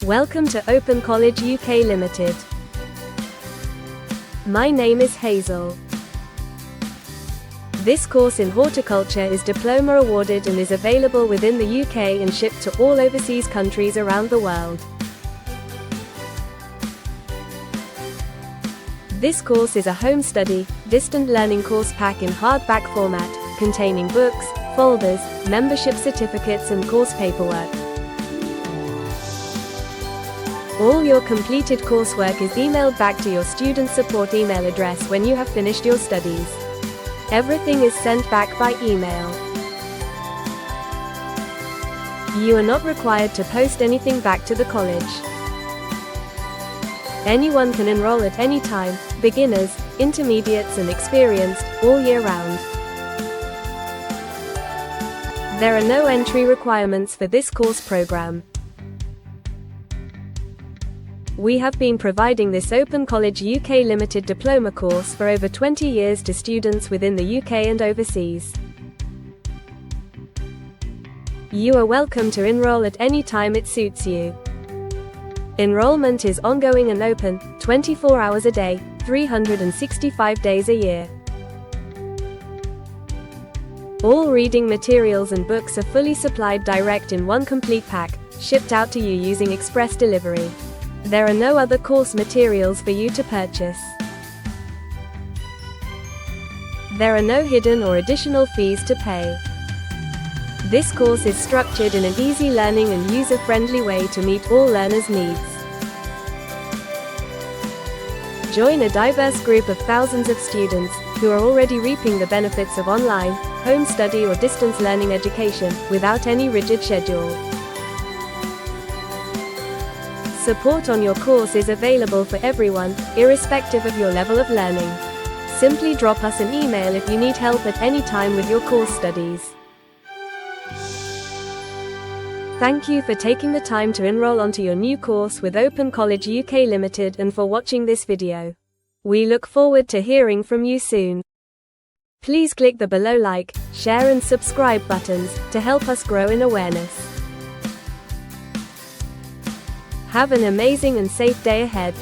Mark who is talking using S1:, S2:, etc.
S1: Welcome to Open College UK Limited. My name is Hazel. This course in horticulture is diploma awarded and is available within the UK and shipped to all overseas countries around the world. This course is a home study, distant learning course pack in hardback format, containing books, folders, membership certificates and course paperwork. All your completed coursework is emailed back to your student support email address when you have finished your studies. Everything is sent back by email. You are not required to post anything back to the college. Anyone can enroll at any time, beginners, intermediates and experienced, all year round. There are no entry requirements for this course program. We have been providing this Open College UK Limited Diploma course for over 20 years to students within the UK and overseas. You are welcome to enroll at any time it suits you. Enrollment is ongoing and open, 24 hours a day, 365 days a year. All reading materials and books are fully supplied direct in one complete pack, shipped out to you using express delivery. There are no other course materials for you to purchase. There are no hidden or additional fees to pay. This course is structured in an easy learning and user-friendly way to meet all learners' needs. Join a diverse group of thousands of students who are already reaping the benefits of online, home study or distance learning education without any rigid schedule. Support on your course is available for everyone, irrespective of your level of learning. Simply drop us an email if you need help at any time with your course studies. Thank you for taking the time to enroll onto your new course with Open College UK Limited and for watching this video. We look forward to hearing from you soon. Please click the below like, share and subscribe buttons to help us grow in awareness. Have an amazing and safe day ahead.